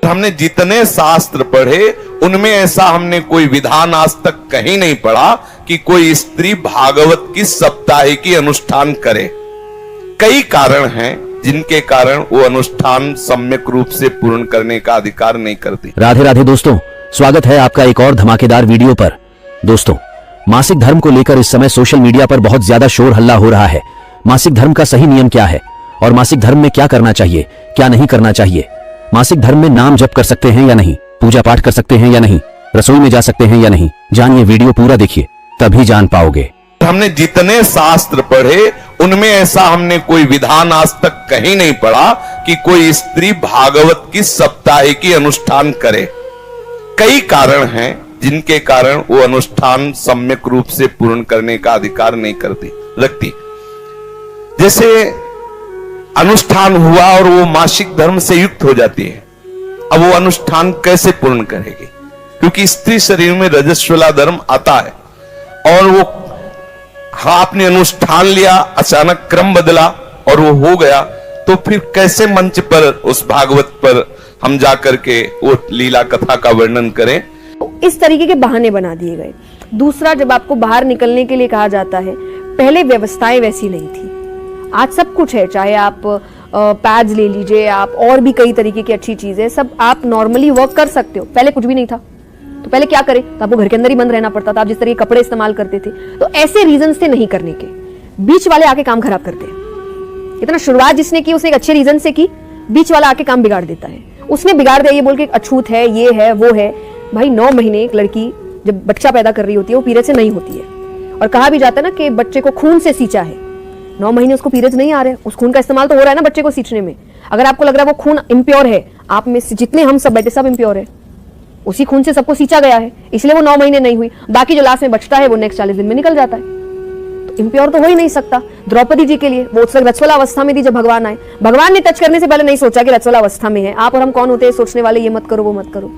हमने जितने शास्त्र पढ़े उनमें ऐसा हमने कोई विधान आज तक कहीं नहीं पढ़ा कि कोई स्त्री भागवत की साप्ताहिकी अनुष्ठान करे। कई कारण हैं जिनके कारण वो अनुष्ठान सम्यक रूप से पूर्ण करने का अधिकार नहीं करती। राधे राधे दोस्तों, स्वागत है आपका एक और धमाकेदार वीडियो पर। दोस्तों, मासिक धर्म को लेकर इस समय सोशल मीडिया पर बहुत ज्यादा शोर हल्ला हो रहा है। मासिक धर्म का सही नियम क्या है और मासिक धर्म में क्या करना चाहिए, क्या नहीं करना चाहिए, मासिक धर्म में नाम जप कर सकते हैं या नहीं, पूजा पाठ कर सकते हैं या नहीं, रसोई में जा सकते हैं या नहीं, जानिए, वीडियो पूरा देखिए तभी जान पाओगे। हमने जितने शास्त्र पढ़े उनमें ऐसा हमने कोई विधान आज तक कहीं नहीं पढ़ा कि कोई स्त्री भागवत की साप्ताहिकी अनुष्ठान करे। कई कारण हैं जिनके कारण वो अनुष्ठान सम्यक रूप से पूर्ण करने का अधिकार नहीं रखती। जैसे अनुष्ठान हुआ और वो मासिक धर्म से युक्त हो जाती है, अब वो अनुष्ठान कैसे पूर्ण करेगी? क्योंकि स्त्री शरीर में रजस्वला धर्म आता है और वो आपने अनुष्ठान लिया, अचानक क्रम बदला और वो हो गया, तो फिर कैसे मंच पर उस भागवत पर हम जाकर के वो लीला कथा का वर्णन करें? इस तरीके के बहाने बना दिए गए। दूसरा, जब आपको बाहर निकलने के लिए कहा जाता है, पहले व्यवस्थाएं वैसी नहीं थी, आज सब कुछ है। चाहे आप पैड्स ले लीजिए, आप और भी कई तरीके की अच्छी चीजें, सब आप नॉर्मली वर्क कर सकते हो। पहले कुछ भी नहीं था, तो पहले क्या करें? तो आपको घर के अंदर ही बंद रहना पड़ता था। आप जिस तरह के कपड़े इस्तेमाल करते थे, तो ऐसे रीजंस थे नहीं करने के। बीच वाले आके काम खराब करते हैं। इतना शुरुआत जिसने की उसने एक अच्छे रीजन से की, बीच वाला आके काम बिगाड़ देता है। उसने बिगाड़ दिया ये बोल के अछूत है, ये है, वो है। भाई 9 महीने एक लड़की जब बच्चा पैदा कर रही होती है वो पीरियड से नहीं होती है, और कहा भी जाता है ना कि बच्चे को खून से सींचा है। 9 महीने उसको पीरियड्स नहीं आ रहे, उस खून का इस्तेमाल तो हो रहा है ना बच्चे को सींचने में। अगर आपको लग रहा है वो खून इम्प्योर है, आप में से जितने हम सब बैठे सब इम्प्योर है, उसी खून से सबको सींचा गया है, इसलिए वो 9 महीने नहीं हुई। बाकी जो लास्ट में बचता है वो नेक्स्ट 40 दिन में निकल जाता है, तो इम्प्योर तो हो ही नहीं सकता। द्रौपदी जी के लिए वो उस रजस्वला अवस्था में थी जब भगवान आए। भगवान ने टच करने से पहले नहीं सोचा कि रजस्वला अवस्था में है। आप और हम कौन होते हैं सोचने वाले, ये मत करो वो मत करो।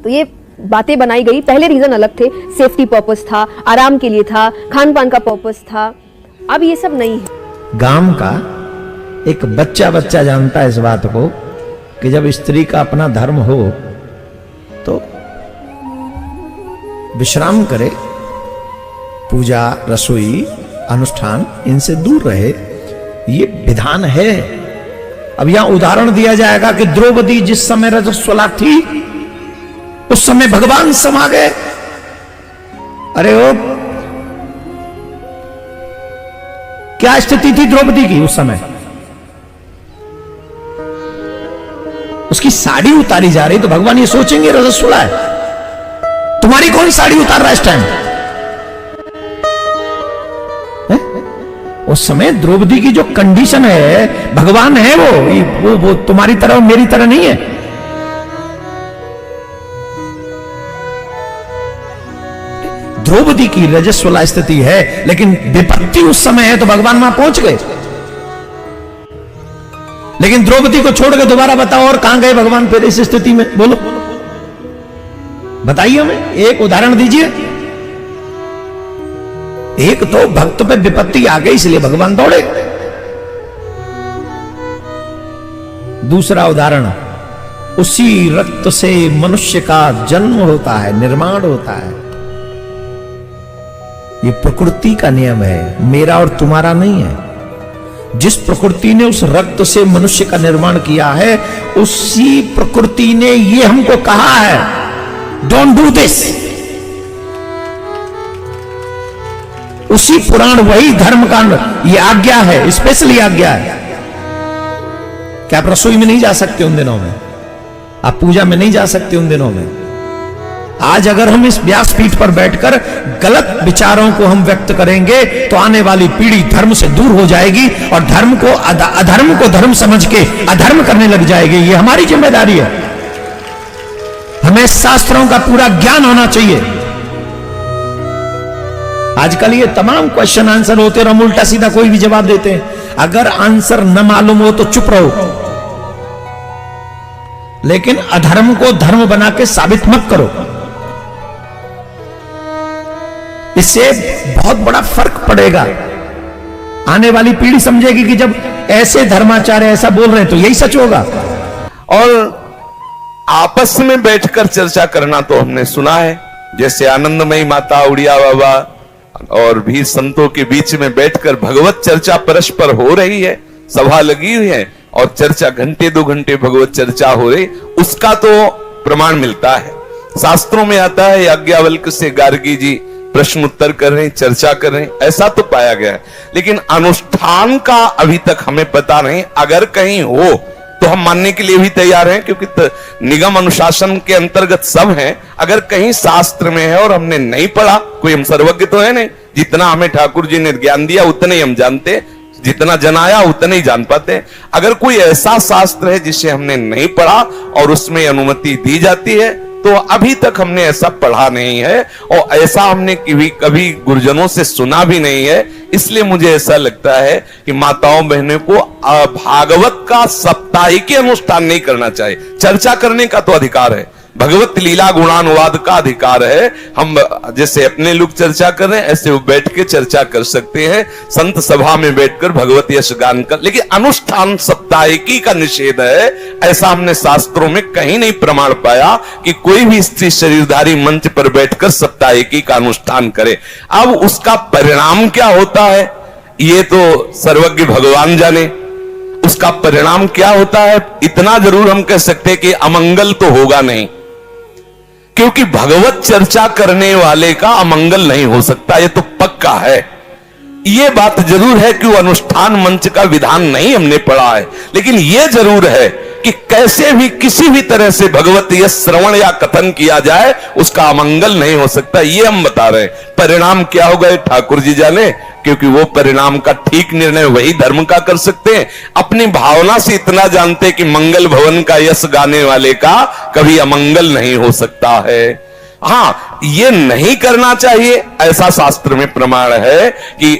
तो ये बातें बनाई गई। पहले रीजन अलग थे, सेफ्टी पर्पस था, आराम के लिए था, खान पान का पर्पस था। अब ये सब नहीं है। गांव का एक बच्चा जानता है इस बात को कि जब स्त्री का अपना धर्म हो तो विश्राम करे, पूजा, रसोई, अनुष्ठान इनसे दूर रहे, ये विधान है। अब यहां उदाहरण दिया जाएगा कि द्रौपदी जिस समय रजस्वला थी उस समय भगवान समा गए। अरे ओ, क्या स्थिति थी द्रौपदी की उस समय? उसकी साड़ी उतारी जा रही तो भगवान ये सोचेंगे रजस्वला है, तुम्हारी कौन साड़ी उतार रहा है इस टाइम? उस समय द्रौपदी की जो कंडीशन है, भगवान है वो तुम्हारी तरह मेरी तरह नहीं है। द्रौपदी की रजस्वला स्थिति है, लेकिन विपत्ति उस समय है तो भगवान वहां पहुंच गए। लेकिन द्रौपदी को छोड़ के दोबारा बताओ और कहां गए भगवान फिर इस स्थिति में? बोलो, बताइए हमें, एक उदाहरण दीजिए। एक तो भक्त पे विपत्ति आ गई इसलिए भगवान दौड़े। दूसरा उदाहरण, उसी रक्त से मनुष्य का जन्म होता है, निर्माण होता है। ये प्रकृति का नियम है, मेरा और तुम्हारा नहीं है। जिस प्रकृति ने उस रक्त से मनुष्य का निर्माण किया है, उसी प्रकृति ने ये हमको कहा है, डोंट डू दिस। उसी पुराण, वही धर्म कांड, ये आज्ञा है, स्पेशली आज्ञा है कि आप रसोई में नहीं जा सकते उन दिनों में, आप पूजा में नहीं जा सकते उन दिनों में। आज अगर हम इस व्यासपीठ पर बैठकर गलत विचारों को हम व्यक्त करेंगे तो आने वाली पीढ़ी धर्म से दूर हो जाएगी और धर्म को अधर्म को धर्म समझ के अधर्म करने लग जाएगी। ये हमारी जिम्मेदारी है। हमें शास्त्रों का पूरा ज्ञान होना चाहिए। आजकल ये तमाम क्वेश्चन आंसर होते और हम उल्टा सीधा कोई भी जवाब देते हैं। अगर आंसर न मालूम हो तो चुप रहो, लेकिन अधर्म को धर्म बना के साबित मत करो। इससे बहुत बड़ा फर्क पड़ेगा। आने वाली पीढ़ी समझेगी कि जब ऐसे धर्माचार्य ऐसा बोल रहे हैं तो यही सच होगा। और आपस में बैठकर चर्चा करना तो हमने सुना है, जैसे आनंदमयी माता, उड़िया बाबा और भी संतों के बीच में बैठकर भगवत चर्चा परस्पर हो रही है, सभा लगी हुई है और चर्चा घंटे 2 घंटे भगवत चर्चा हो रही, उसका तो प्रमाण मिलता है। शास्त्रों में आता है याज्ञवल्क्य से गार्गी जी प्रश्न उत्तर कर रहे हैं, चर्चा कर रहे हैं, ऐसा तो पाया गया है। लेकिन अनुष्ठान का अभी तक हमें पता नहीं। अगर कहीं हो तो हम मानने के लिए भी तैयार हैं, क्योंकि निगम अनुशासन के अंतर्गत सब हैं। अगर कहीं शास्त्र में है और हमने नहीं पढ़ा, कोई हम सर्वज्ञ तो है नहीं, जितना हमें ठाकुर जी ने ज्ञान दिया उतने ही हम जानते, जितना जनाया उतने ही जान पाते। अगर कोई ऐसा शास्त्र है जिसे हमने नहीं पढ़ा और उसमें अनुमति दी जाती है, तो अभी तक हमने ऐसा पढ़ा नहीं है और ऐसा हमने कभी गुरुजनों से सुना भी नहीं है। इसलिए मुझे ऐसा लगता है कि माताओं बहनों को भागवत का साप्ताहिक अनुष्ठान नहीं करना चाहिए। चर्चा करने का तो अधिकार है, भगवत लीला गुणानुवाद का अधिकार है। हम जैसे अपने लोग चर्चा कर रहे हैं, ऐसे वो बैठ के चर्चा कर सकते हैं, संत सभा में बैठकर भगवत यश गान कर। लेकिन अनुष्ठान साप्ताहिकी का निषेध है, ऐसा हमने शास्त्रों में कहीं नहीं प्रमाण पाया कि कोई भी स्त्री शरीरधारी मंच पर बैठकर साप्ताहिकी का अनुष्ठान करे। अब उसका परिणाम क्या होता है ये तो सर्वज्ञ भगवान जाने। उसका परिणाम क्या होता है इतना जरूर हम कह सकते हैं कि अमंगल तो होगा नहीं, क्योंकि भगवत चर्चा करने वाले का अमंगल नहीं हो सकता, ये तो पक्का है। ये बात जरूर है कि वो अनुष्ठान मंच का विधान नहीं हमने पढ़ा है, लेकिन ये जरूर है कि कैसे भी किसी भी तरह से भगवत यश श्रवण या कथन किया जाए उसका अमंगल नहीं हो सकता, ये हम बता रहे हैं। परिणाम क्या होगा ठाकुर जी जाने, क्योंकि वो परिणाम का ठीक निर्णय वही धर्म का कर सकते हैं। अपनी भावना से इतना जानते कि मंगल भवन का यश गाने वाले का कभी अमंगल नहीं हो सकता है। हाँ, ये नहीं करना चाहिए ऐसा शास्त्र में प्रमाण है कि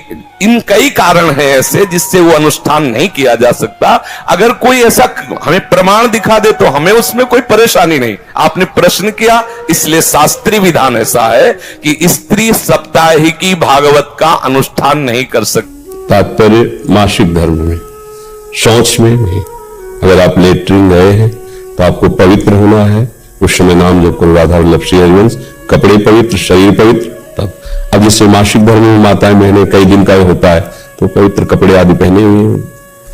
इन कई कारण हैं ऐसे जिससे वो अनुष्ठान नहीं किया जा सकता। अगर कोई ऐसा हमें प्रमाण दिखा दे तो हमें उसमें कोई परेशानी नहीं। आपने प्रश्न किया, इसलिए शास्त्रीय विधान ऐसा है कि स्त्री साप्ताहिकी भागवत का अनुष्ठान नहीं कर सकती। तात्पर्य मासिक धर्म में, शौच में नहीं। अगर आप लेटरिन गए हैं तो आपको पवित्र होना है, उस समय नाम जप करो राधा वल्लभ श्री हरिवंश, कपड़े पवित्र, शरीर पवित्र। तब अब जैसे मासिक धर्म में माताएं बहनें कई दिन का होता है तो पवित्र कपड़े आदि पहने हुए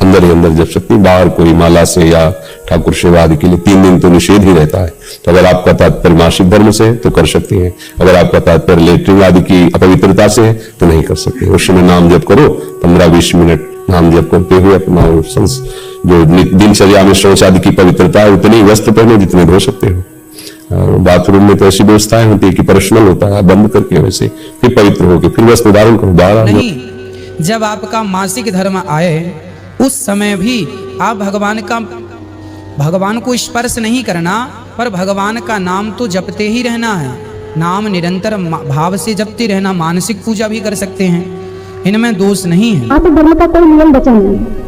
अंदर ही अंदर जप सकती, बाहर कोई माला से या ठाकुर सेवा आदि के लिए 3 दिन तो निषेध ही रहता है। तो अगर आपका तात्पर्य मासिक धर्म से है तो कर सकती हैं, अगर आपका तात्पर्य लेटरिन आदि की अपवित्रता से है तो नहीं कर सकते। उस समय नाम जप करो, 15-20 मिनट नाम जप करते हुए अपना जो दिनचर्या में शौच आदि की पवित्रता है उतने ही वस्त्र पहने जितने धो सकते हो। बाथरूम में तो ऐसी व्यवस्थाएं होती है कि पर्सनल होता है, बंद करके वैसे फिर पवित्र होके फिर वस्त्र धारण करो बाहर। नहीं, जब आपका मासिक धर्म आए उस समय भी आप भगवान को स्पर्श नहीं करना, पर भगवान का नाम तो जपते ही रहना है। नाम निरंतर भाव से जपते रहना, मानसिक पूजा भी कर सकते हैं, इनमें दोष नहीं है। मासिक धर्म का कोई नियम बचा नहीं है।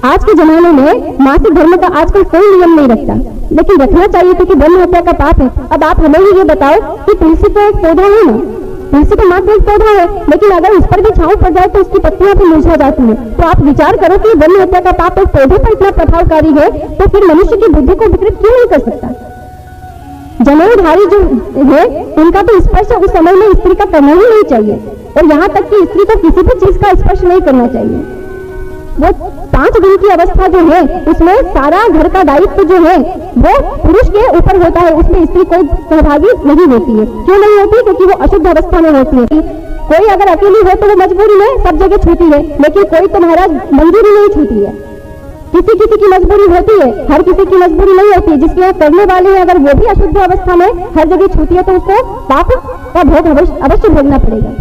आज के जमाने में मासिक धर्म का आजकल कोई नियम नहीं रखता, लेकिन रखना चाहिए क्योंकि ब्रह्म हत्या का पाप है। अब आप हमें ही ये बताओ कि तुलसी तो एक पौधा है ना, तुलसी तो मात्र एक पौधा है, लेकिन अगर उस पर भी छांव पड़ जाए तो उसकी पत्तियां भी मुरझा जाती हैं। तो आप विचार करो कि ब्रह्म हत्या का पाप एक पौधे पर इतना प्रभावकारी है, तो फिर मनुष्य की बुद्धि को विकृत क्यों नहीं कर सकता। जनेऊधारी जो है उनका तो स्पर्श उस समय में स्त्री का करना ही नहीं चाहिए, और यहाँ तक कि स्त्री को किसी भी चीज का स्पर्श नहीं करना चाहिए। वो 5 दिन की अवस्था जो है उसमें सारा घर का दायित्व जो है वो पुरुष के ऊपर होता है, उसमें स्त्री कोई सहभागी नहीं होती है। क्यों नहीं होती? क्योंकि वो अशुद्ध अवस्था में होती है। कोई अगर अकेली हो तो वो मजबूरी में सब जगह छूती है, लेकिन कोई तो महाराज मंजूरी नहीं छूती है। किसी किसी की मजबूरी होती है, हर किसी की मजबूरी नहीं होती। जिसके यहाँ करने वाले हैं अगर वो भी अशुद्ध अवस्था में हर जगह छूती है तो उसको पाप का भोग अवश्य भोगना पड़ेगा।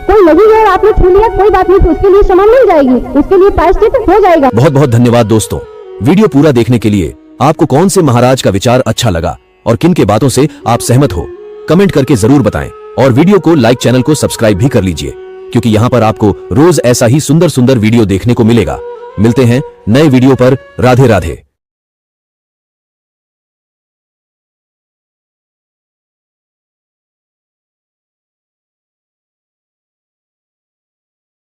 कोई नहीं है, आपने छू लिया, कोई बात नहीं, तो उसके लिए क्षमा मिल जाएगी, उसके लिए प्रायश्चित हो जाएगा। बहुत बहुत धन्यवाद दोस्तों, वीडियो पूरा देखने के लिए। आपको कौन से महाराज का विचार अच्छा लगा और किन के बातों से आप सहमत हो, कमेंट करके जरूर बताएं। और वीडियो को लाइक, चैनल को सब्सक्राइब भी कर लीजिए, क्योंकि यहाँ पर आपको रोज ऐसा ही सुंदर सुंदर वीडियो देखने को मिलेगा। मिलते हैं नए वीडियो पर। राधे राधे।